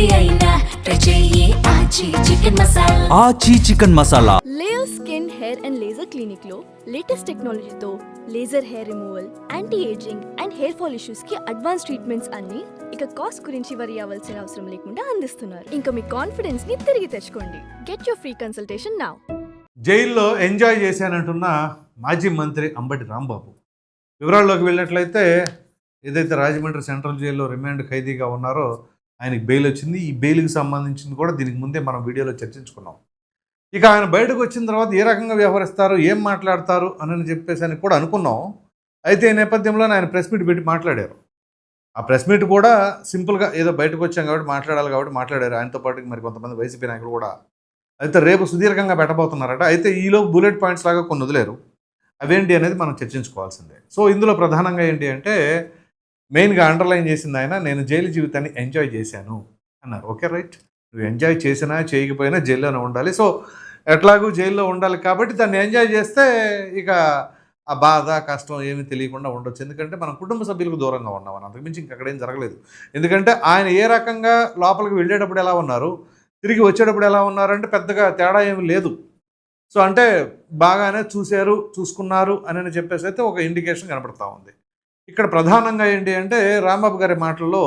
ఏది అయినా ట్రై చెయ్యి ఆచి చికెన్ మసాలా. ఆచి chicken masala. Layer skin hair and laser clinic లో లేటెస్ట్ టెక్నాలజీతో laser hair removal, anti ageing and hair fall issues కి అడ్వాన్స్ ట్రీట్మెంట్స్ అన్ని ఇక కాస్ట్ గురించి వరి అవ్వాల్సిన అవసరం లేకుండా అందిస్తున్నారు. ఇంకా మీ కాన్ఫిడెన్స్ ని తిరిగి తెచ్చుకోండి. Get your free consultation now. జైల్లో ఎంజాయ్ చేశానంటున్న మాజీ మంత్రి అంబటి రాంబాబు వివరాల్లోకి వెళ్ళినట్లయితే ఏదైతే రాజమండ్రి సెంట్రల్ జైల్లో రిమాండ్ ఖైదీగా ఉన్నారో ఆయనకి బెయిల్ వచ్చింది. ఈ బెయిల్కి సంబంధించింది కూడా దీనికి ముందే మనం వీడియోలో చర్చించుకున్నాం. ఇక ఆయన బయటకు వచ్చిన తర్వాత ఏ రకంగా వ్యవహరిస్తారు, ఏం మాట్లాడతారు అని చెప్పేసి అని కూడా అనుకున్నాం. అయితే ఈ నేపథ్యంలో ఆయన ప్రెస్ మీట్ పెట్టి మాట్లాడారు. ఆ ప్రెస్ మీట్ కూడా సింపుల్గా ఏదో బయటకు వచ్చాం కాబట్టి మాట్లాడాలి కాబట్టి మాట్లాడారు. ఆయనతో పాటు మరి కొంతమంది వైసీపీ నాయకులు కూడా. అయితే రేపు సుదీర్ఘంగా పెట్టబోతున్నారట. అయితే ఈలో బుల్లెట్ పాయింట్స్ లాగా కొన్ని వదిలేరు. అవేంటి అనేది మనం చర్చించుకోవాల్సిందే. సో ఇందులో ప్రధానంగా ఏంటి అంటే మెయిన్గా అండర్లైన్ చేసింది ఆయన, నేను జైలు జీవితాన్ని ఎంజాయ్ చేశాను అన్నారు. ఓకే రైట్, నువ్వు ఎంజాయ్ చేసినా చేయకపోయినా జైల్లోనే ఉండాలి. సో ఎట్లాగూ జైల్లో ఉండాలి కాబట్టి దాన్ని ఎంజాయ్ చేస్తే ఇక ఆ బాధ కష్టం ఏమీ తెలియకుండా ఉండొచ్చు. ఎందుకంటే మనం కుటుంబ సభ్యులకు దూరంగా ఉన్నామని, అంతకుమించి ఇంకక్కడేం జరగలేదు. ఎందుకంటే ఆయన ఏ రకంగా లోపలికి వెళ్ళేటప్పుడు ఎలా ఉన్నారు, తిరిగి వచ్చేటప్పుడు ఎలా ఉన్నారంటే పెద్దగా తేడా ఏమి లేదు. సో అంటే బాగానే చూసుకున్నారు అని చెప్పేసి అయితే ఒక ఇండికేషన్ కనపడతా ఉంది. ఇక్కడ ప్రధానంగా ఏంటి అంటే రాంబాబు గారి మాటల్లో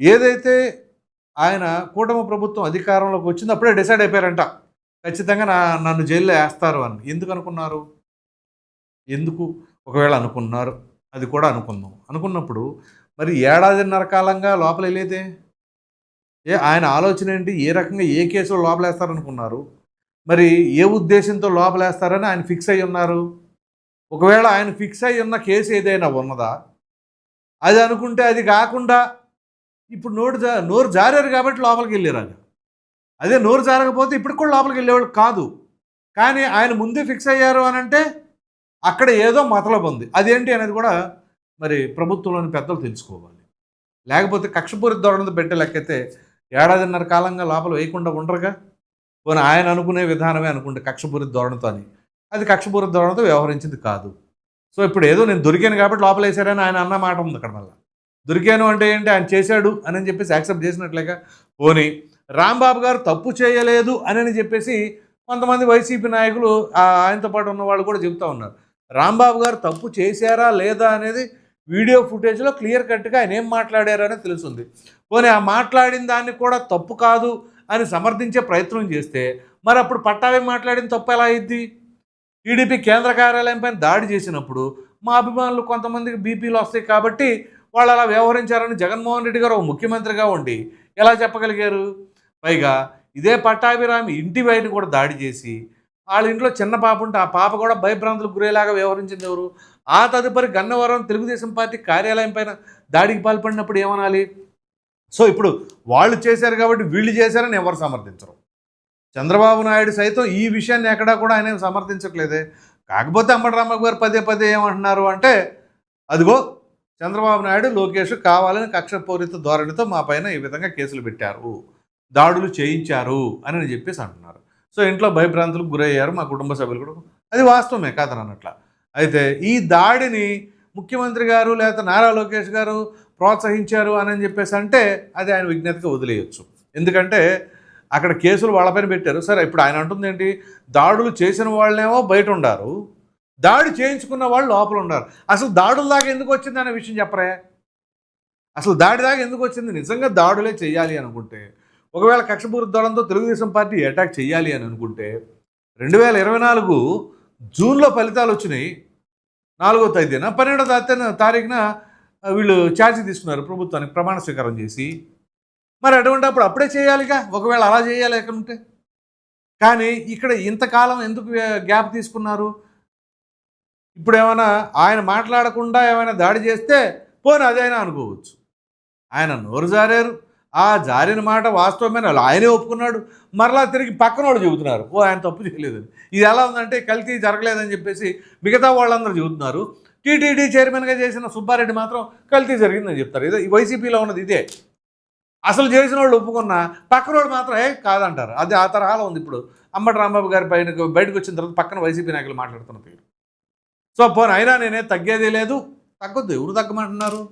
ఏదైతే ఆయన కూటమి ప్రభుత్వం అధికారంలోకి వచ్చిందో అప్పుడే డిసైడ్ అయిపోయారంట, ఖచ్చితంగా నన్ను జైల్లో వేస్తారు అని. ఎందుకు అనుకున్నారు? ఎందుకు ఒకవేళ అనుకున్నారు అది కూడా అనుకుందాం. అనుకున్నప్పుడు మరి ఏడాదిన్నర కాలంగా లోపల వెళ్ళేదే ఆయన ఆలోచన ఏంటి, ఏ రకంగా ఏ కేసులో లోపలేస్తారనుకున్నారు, మరి ఏ ఉద్దేశంతో లోపలేస్తారని ఆయన ఫిక్స్ అయ్యి ఉన్నారు. ఒకవేళ ఆయన ఫిక్స్ అయ్యి ఉన్న కేసు ఏదైనా ఉన్నదా, అది అనుకుంటే అది కాకుండా ఇప్పుడు నోరు జారారు కాబట్టి లోపలికి వెళ్ళారు. అదే నోరు జారకపోతే ఇప్పుడు కూడా లోపలికి వెళ్ళేవాళ్ళు కాదు. కానీ ఆయన ముందే ఫిక్స్ అయ్యారు అని అంటే అక్కడ ఏదో మతలబు ఉంది. అదేంటి అనేది కూడా మరి ప్రభుత్వంలోని పెద్దలు తెలుసుకోవాలి. లేకపోతే కక్షపూరిత ధోరణితో పెట్టే లెక్కైతే ఏడాదిన్నర కాలంగా లోపల వేయకుండా ఉండరుగా. పోనీ ఆయన అనుకునే విధానమే అనుకుంటే కక్షపూరిత ధోరణితో అని, అది కక్షపూరిత ధోరణితో వ్యవహరించింది కాదు. సో ఇప్పుడు ఏదో నేను దొరికాను కాబట్టి లోపల వేసారని ఆయన అన్న మాట ఉంది అక్కడ. మళ్ళీ దొరికాను అంటే ఏంటి, ఆయన చేశాడు అని చెప్పేసి యాక్సెప్ట్ చేసినట్లేగా. పోనీ రాంబాబు గారు తప్పు చేయలేదు అని చెప్పేసి కొంతమంది వైసీపీ నాయకులు ఆయనతో పాటు ఉన్న వాళ్ళు కూడా చెబుతూ ఉన్నారు. రాంబాబు గారు తప్పు చేశారా లేదా అనేది వీడియో ఫుటేజ్లో క్లియర్ కట్గా ఆయన ఏం మాట్లాడారు అనేది తెలుస్తుంది. పోనీ ఆ మాట్లాడిన దాన్ని కూడా తప్పు కాదు అని సమర్థించే ప్రయత్నం చేస్తే మరి అప్పుడు పట్టాభి మాట్లాడిన తప్పు ఎలా అయింది? టీడీపీ కేంద్ర కార్యాలయం పైన దాడి చేసినప్పుడు మా అభిమానులు కొంతమందికి బీపీలు వస్తాయి కాబట్టి వాళ్ళు అలా వ్యవహరించారని జగన్మోహన్ రెడ్డి గారు ఒక ముఖ్యమంత్రిగా ఉండి ఎలా చెప్పగలిగారు? పైగా ఇదే పట్టాభిరామి ఇంటి బయట కూడా దాడి చేసి వాళ్ళ ఇంట్లో చిన్న పాప ఉంటే ఆ పాప కూడా భయభ్రాంతులకు గురేలాగా వ్యవహరించింది ఎవరు? ఆ తదుపరి గన్నవరం తెలుగుదేశం పార్టీ కార్యాలయం పైన దాడికి పాల్పడినప్పుడు ఏమనాలి? సో ఇప్పుడు వాళ్ళు చేశారు కాబట్టి వీళ్ళు చేశారని ఎవరు సమర్థించరు. చంద్రబాబు నాయుడు సైతం ఈ విషయాన్ని ఎక్కడా కూడా ఆయన సమర్థించట్లేదే. కాకపోతే అంబటి రాంబాబు గారు పదే పదే ఏమంటున్నారు అంటే, అదిగో చంద్రబాబు నాయుడు లోకేష్ కావాలని కక్షపూరిత ధోరణితో మా పైన ఈ విధంగా కేసులు పెట్టారు, దాడులు చేయించారు అని చెప్పేసి అంటున్నారు. సో ఇంట్లో భయభ్రాంతులకు గురయ్యారు మా కుటుంబ సభ్యులు కూడా, అది వాస్తవమే కాదని అన్నట్ల. అయితే ఈ దాడిని ముఖ్యమంత్రి గారు లేదా నారా లోకేష్ గారు ప్రోత్సహించారు అని చెప్పేసి అంటే అది ఆయన విజ్ఞతగా వదిలేయచ్చు. ఎందుకంటే అక్కడ కేసులు వాళ్ళపైన పెట్టారు. సరే ఇప్పుడు ఆయన అంటుంది ఏంటి, దాడులు చేసిన వాళ్ళేమో బయట ఉండారు, దాడి చేయించుకున్న వాళ్ళు లోపల ఉన్నారు. అసలు దాడుల దాకా ఎందుకు వచ్చింది అనే విషయం చెప్పరే? అసలు దాడి దాకా ఎందుకు వచ్చింది? నిజంగా దాడులే చేయాలి అనుకుంటే, ఒకవేళ కక్షపూరిత ధోరణితో తెలుగుదేశం పార్టీ అటాక్ చేయాలి అని అనుకుంటే 2024 జూన్లో ఫలితాలు వచ్చినాయి. 4వ తేదీన 12వ తారీఖున వీళ్ళు ఛార్జ్ తీసుకున్నారు ప్రభుత్వానికి ప్రమాణ స్వీకారం చేసి. మరి అటువంటి అప్పుడే చేయాలిగా, ఒకవేళ అలా చేయాలి ఎక్కడుంటే. కానీ ఇక్కడ ఇంతకాలం ఎందుకు గ్యాప్ తీసుకున్నారు? ఇప్పుడు ఏమైనా ఆయన మాట్లాడకుండా ఏమైనా దాడి చేస్తే పోనీ అదైనా అనుకోవచ్చు. ఆయన నోరు జారారు, ఆ జారిన మాట వాస్తవమైన ఆయనే ఒప్పుకున్నాడు. మరలా తిరిగి పక్కన వాళ్ళు చెబుతున్నారు ఆయన తప్పు చేయలేదని. ఇది ఎలా ఉందంటే కల్తీ జరగలేదని చెప్పేసి మిగతా వాళ్ళందరూ చెబుతున్నారు. టీటీడీ చైర్మన్గా చేసిన సుబ్బారెడ్డి మాత్రం కల్తీ జరిగిందని చెప్తారు. ఇదే వైసీపీలో ఉన్నది ఇదే. అసలు చేసిన వాళ్ళు ఒప్పుకున్నా పక్కన వాళ్ళు మాత్రం కాదంటారు. అది ఆ తరహాలో ఉంది ఇప్పుడు అంబటి రాంబాబు గారి బయటకు వచ్చిన తర్వాత పక్కన వైసీపీ నాయకులు మాట్లాడుతున్న తీరు. సో పోనీ అయినా నేనే తగ్గేదే లేదు, తగ్గొద్దు. ఎవరు తగ్గమంటున్నారు?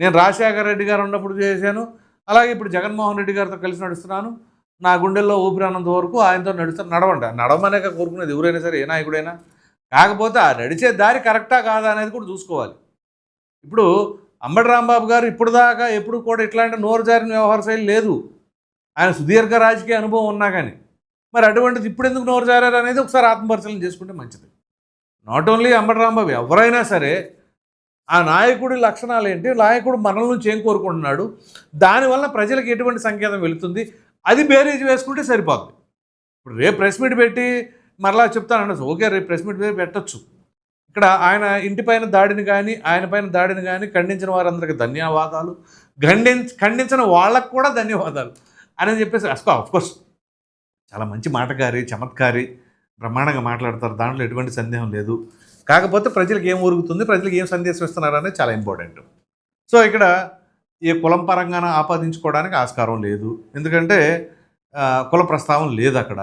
నేను రాజశేఖర రెడ్డి గారు ఉన్నప్పుడు చేశాను, అలాగే ఇప్పుడు జగన్మోహన్ రెడ్డి గారితో కలిసి నడుస్తున్నాను, నా గుండెల్లో ఊపిరినంత వరకు ఆయనతో నడవమనే కోరుకునేది ఎవరైనా సరే, ఏ నాయకుడైనా. కాకపోతే ఆ నడిచే దారి కరెక్టా కాదా అనేది కూడా చూసుకోవాలి. ఇప్పుడు అంబటి రాంబాబు గారు ఇప్పుడు దాకా ఎప్పుడు కూడా ఇట్లాంటి నోరు జారిన వ్యవహార శైలి లేదు. ఆయన సుదీర్ఘ రాజకీయ అనుభవం ఉన్నా కానీ మరి అటువంటిది ఇప్పుడు ఎందుకు నోరు జారారు అనేది ఒకసారి ఆత్మపరిశీలన చేసుకుంటే మంచిది. నాట్ ఓన్లీ అంబటి రాంబాబు, ఎవరైనా సరే ఆ నాయకుడి లక్షణాలు ఏంటి, నాయకుడు మనల నుంచి ఏం కోరుకుంటున్నాడు, దానివల్ల ప్రజలకు ఎటువంటి సంకేతం వెళుతుంది, అది బేరీజ్ వేసుకుంటే సరిపోతుంది. ఇప్పుడు రేపు ప్రెస్ మీట్ పెట్టి మరలా చెప్తానండి, ఓకే రేపు ప్రెస్ మీట్ పెట్టచ్చు. ఇక్కడ ఆయన ఇంటిపైన దాడిని కానీ ఆయన పైన దాడిని కానీ ఖండించిన వారందరికీ ధన్యవాదాలు, ఖండించిన వాళ్ళకు కూడా ధన్యవాదాలు అని చెప్పేసి అఫ్కోర్స్ చాలా మంచి మాటగారి, చమత్కారి, బ్రహ్మాండంగా మాట్లాడతారు, దాంట్లో ఎటువంటి సందేహం లేదు. కాకపోతే ప్రజలకు ఏం ఊరుగుతుంది, ప్రజలకు ఏం సందేశం ఇస్తున్నారు అనేది చాలా ఇంపార్టెంట్. సో ఇక్కడ ఏ కులం పరంగాన ఆపాదించుకోవడానికి ఆస్కారం లేదు, ఎందుకంటే కుల ప్రస్తావన లేదు అక్కడ.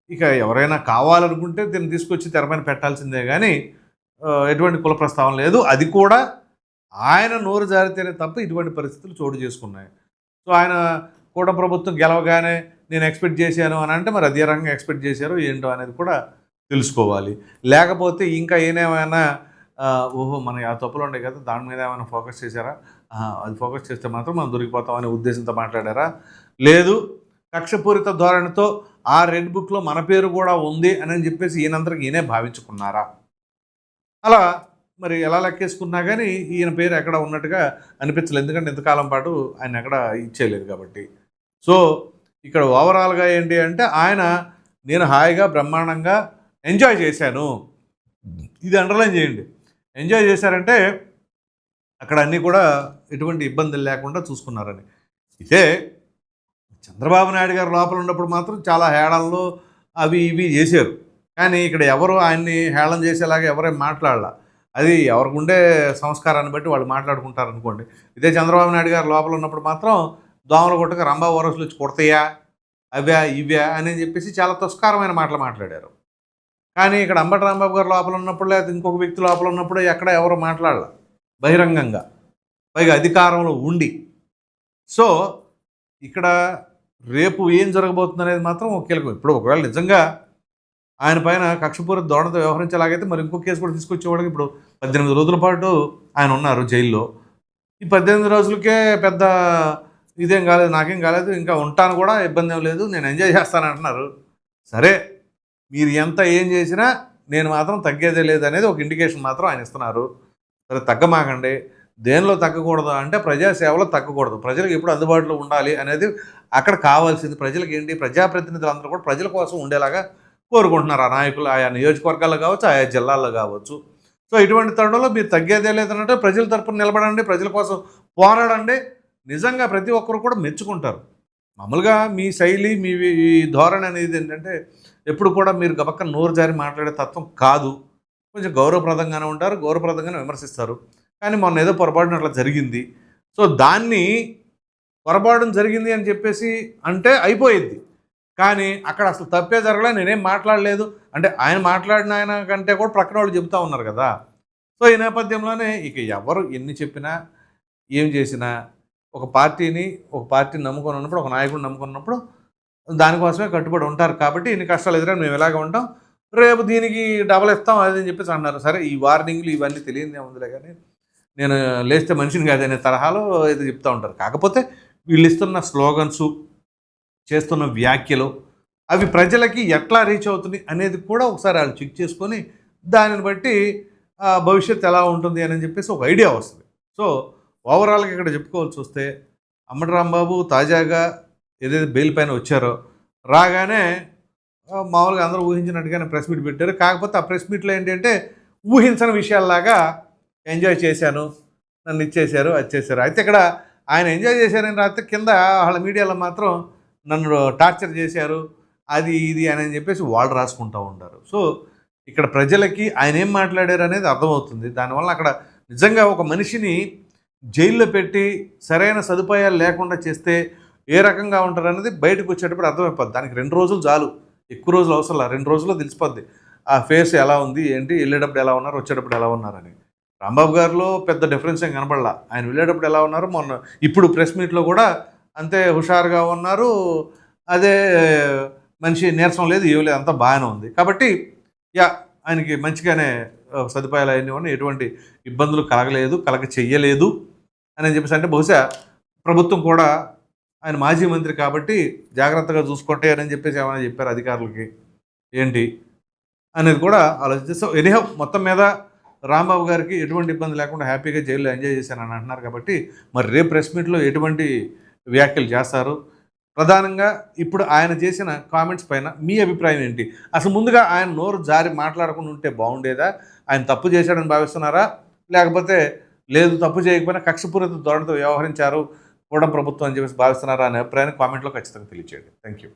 ఇక ఎవరైనా కావాలనుకుంటే దీన్ని తీసుకొచ్చి తెరపైన పెట్టాల్సిందే కానీ ఎటువంటి కుల ప్రస్తావన లేదు. అది కూడా ఆయన నోరు జారితేనే తప్ప ఇటువంటి పరిస్థితులు చోటు చేసుకున్నాయి. సో ఆయన కూడా ప్రభుత్వం గెలవగానే నేను ఎక్స్పెక్ట్ చేశాను అని అంటే మరి అదే రకంగా ఎక్స్పెక్ట్ చేశారో ఏంటో అనేది కూడా తెలుసుకోవాలి. లేకపోతే ఇంకా ఏమైనా ఓహో మన ఆ తప్పులు ఉండే కదా దాని మీద ఏమైనా ఫోకస్ చేశారా, అది ఫోకస్ చేస్తే మాత్రం మనం దొరికిపోతాం అనే ఉద్దేశంతో మాట్లాడారా, లేదు కక్షపూరిత ధోరణితో ఆ రెడ్ బుక్లో మన పేరు కూడా ఉంది అని చెప్పేసి ఈయనందరికి ఈయనే భావించుకున్నారా, అలా మరి ఎలా లెక్కేసుకున్నా కానీ ఈయన పేరు ఎక్కడ ఉన్నట్టుగా అనిపించలేదు. ఎందుకంటే ఇంతకాలం పాటు ఆయన ఎక్కడ ఇచ్చేయలేదు కాబట్టి. సో ఇక్కడ ఓవరాల్గా ఏంటి అంటే ఆయన నేను హాయిగా బ్రహ్మాండంగా ఎంజాయ్ చేశాను, ఇది అండర్లైన్ చేయండి. ఎంజాయ్ చేశారంటే అక్కడ అన్నీ కూడా ఎటువంటి ఇబ్బందులు లేకుండా చూసుకున్నారని. అయితే చంద్రబాబు నాయుడు గారు లోపల ఉన్నప్పుడు మాత్రం చాలా హేళనలు అవి ఇవి చేశారు, కానీ ఇక్కడ ఎవరు ఆయన్ని హేళన చేసేలాగా ఎవరేం మాట్లాడాల. అది ఎవరికి ఉండే సంస్కారాన్ని బట్టి వాళ్ళు మాట్లాడుకుంటారు అనుకోండి. ఇదే చంద్రబాబు నాయుడు గారు లోపల ఉన్నప్పుడు మాత్రం దోమలు కొట్టక రంభా ఓరసులు వచ్చి కొడతాయా అవా ఇవ్యా అని చెప్పేసి చాలా తుస్కారమైన మాటలు మాట్లాడారు. కానీ ఇక్కడ అంబటి రాంబాబు గారు లోపల ఉన్నప్పుడు లేదా ఇంకొక వ్యక్తి లోపల ఉన్నప్పుడు ఎక్కడ ఎవరు మాట్లాడాల బహిరంగంగా, పైగా అధికారంలో ఉండి. సో ఇక్కడ రేపు ఏం జరగబోతుంది అనేది మాత్రం ఒక కీలకం. ఇప్పుడు ఒకవేళ నిజంగా ఆయన పైన కక్షపూరిత ధోరణితో వ్యవహరించేలాగైతే మరి ఇంకో కేసు కూడా తీసుకొచ్చేవాడికి ఇప్పుడు 18 రోజుల పాటు ఆయన ఉన్నారు జైల్లో. ఈ 18 రోజులకే పెద్ద ఇదేం కాలేదు, నాకేం కాలేదు, ఇంకా ఉంటాను కూడా ఇబ్బంది ఏం లేదు, నేను ఎంజాయ్ చేస్తాను అంటున్నారు. సరే మీరు ఎంత ఏం చేసినా నేను మాత్రం తగ్గేదే లేదు అనేది ఒక ఇండికేషన్ మాత్రం ఆయన ఇస్తున్నారు. సరే తగ్గమాకండి, దేనిలో తగ్గకూడదు అంటే ప్రజాసేవలో తగ్గకూడదు, ప్రజలకు ఎప్పుడు అందుబాటులో ఉండాలి అనేది అక్కడ కావాల్సింది. ప్రజలకు ఏంటి, ప్రజాప్రతినిధులు అందరూ కూడా ప్రజల కోసం ఉండేలాగా కోరుకుంటున్నారు. ఆ నాయకులు ఆయా నియోజకవర్గాల్లో కావచ్చు, ఆయా జిల్లాల్లో కావచ్చు. సో ఇటువంటి తరుణంలో మీరు తగ్గేదే లేదనంటే ప్రజల తరపున నిలబడండి, ప్రజల కోసం పోరాడండి. నిజంగా ప్రతి ఒక్కరు కూడా మెచ్చుకుంటారు. మామూలుగా మీ శైలి, మీ ధోరణి అనేది ఏంటంటే ఎప్పుడు కూడా మీరు గబక్క నోరు జారి మాట్లాడే తత్వం కాదు. కొంచెం గౌరవప్రదంగానే ఉంటారు, గౌరవప్రదంగానే విమర్శిస్తారు. కానీ మొన్న ఏదో పొరపాటున అట్లా జరిగింది. సో దాన్ని పొరపాటు జరిగింది అని చెప్పేసి అంటే అయిపోయింది. కానీ అక్కడ అసలు తప్పే జరగలే, నేనేం మాట్లాడలేదు అంటే ఆయన మాట్లాడిన ఆయన కంటే కూడా ప్రక్కన వాళ్ళు చెబుతూ ఉన్నారు కదా. సో ఈ నేపథ్యంలోనే ఇక ఎవరు ఎన్ని చెప్పినా ఏం చేసినా ఒక పార్టీని నమ్ముకొని ఉన్నప్పుడు, ఒక నాయకుడిని నమ్ముకున్నప్పుడు దానికోసమే కట్టుబడి ఉంటారు. కాబట్టి ఇన్ని కష్టాలు ఎదురైనా మేము ఇలాగ ఉంటాం, రేపు దీనికి డబల్ ఇస్తాం అది అని చెప్పేసి అన్నారు. సరే ఈ వార్నింగ్లు ఇవన్నీ తెలియదే ఉందిలే, కానీ నేను లేస్తే మనిషిని కాదనే తరహాలో ఏదో చెప్తూ ఉంటారు. కాకపోతే వీళ్ళు ఇస్తున్న స్లోగన్సు, చేస్తున్న వ్యాఖ్యలు అవి ప్రజలకి ఎట్లా రీచ్ అవుతుంది అనేది కూడా ఒకసారి వాళ్ళు చెక్ చేసుకొని దానిని బట్టి భవిష్యత్తు ఎలా ఉంటుంది అని చెప్పేసి ఒక ఐడియా వస్తుంది. సో ఓవరాల్గా ఇక్కడ చెప్పుకోవాల్సి వస్తే అంబటి రాంబాబు తాజాగా ఏదైతే బెయిల్ పైన వచ్చారో రాగానే మామూలుగా అందరూ ఊహించినట్టుగానే ప్రెస్ మీట్ పెట్టారు. కాకపోతే ఆ ప్రెస్ మీట్లో ఏంటంటే ఊహించని విషయాల్లాగా ఎంజాయ్ చేశాను, నన్ను ఇచ్చేశారు, అది చేశారు. అయితే ఇక్కడ ఆయన ఎంజాయ్ చేశారని రాస్తే కింద వాళ్ళ మీడియాలో మాత్రం నన్ను టార్చర్ చేశారు అది ఇది అని చెప్పేసి వాళ్ళు రాసుకుంటూ ఉంటారు. సో ఇక్కడ ప్రజలకి ఆయన ఏం మాట్లాడారు అనేది అర్థమవుతుంది. దానివల్ల అక్కడ నిజంగా ఒక మనిషిని జైల్లో పెట్టి సరైన సదుపాయాలు లేకుండా చేస్తే ఏ రకంగా ఉంటారు అనేది బయటకు వచ్చేటప్పుడు అర్థమైపోద్ది. దానికి 2 రోజులు చాలు, ఎక్కువ రోజులు అవసరం లేదు. 2 రోజుల్లో తెలిసిపోద్ది ఆ ఫేస్ ఎలా ఉంది ఏంటి, వెళ్ళేటప్పుడు ఎలా ఉన్నారు, వచ్చేటప్పుడు ఎలా ఉన్నారని. రాంబాబు గారిలో పెద్ద డిఫరెన్స్ ఏం కనపడలా. ఆయన వెళ్ళేటప్పుడు ఎలా ఉన్నారు, మొన్న ఇప్పుడు ప్రెస్ మీట్లో కూడా అంతే హుషారుగా ఉన్నారు. అదే మనిషి నీరసం లేదు, ఏం లేదు, అంతా బాగానే ఉంది. కాబట్టి ఆయనకి మంచిగానే సదుపాయాలు అవన్నీ ఉన్నాయి, ఎటువంటి ఇబ్బందులు కలగ చెయ్యలేదు అని చెప్పేసి. అంటే బహుశా ప్రభుత్వం కూడా ఆయన మాజీ మంత్రి కాబట్టి జాగ్రత్తగా చూసుకుంటే అని చెప్పేసి ఏమైనా చెప్పారు అధికారులకి ఏంటి అనేది కూడా ఆలోచించి. సో ఎనీహౌ మొత్తం మీద రాంబాబు గారికి ఎటువంటి ఇబ్బంది లేకుండా హ్యాపీగా జైల్లో ఎంజాయ్ చేశానని అంటున్నారు. కాబట్టి మరి రేపు ప్రెస్ మీట్లో ఎటువంటి వ్యాఖ్యలు చేస్తారు, ప్రధానంగా ఇప్పుడు ఆయన చేసిన కామెంట్స్ పైన మీ అభిప్రాయం ఏంటి? అసలు ముందుగా ఆయన నోరు జారి మాట్లాడకుండా ఉంటే బాగుండేదా? ఆయన తప్పు చేశాడని భావిస్తున్నారా? లేకపోతే లేదు తప్పు చేయకపోయినా కక్షపూరిత ధోరణితో వ్యవహరించారు కూడా ప్రభుత్వం అని చెప్పేసి భావిస్తున్నారా అనే అభిప్రాయాన్ని కామెంట్లో ఖచ్చితంగా తెలియచేయండి. Thank you.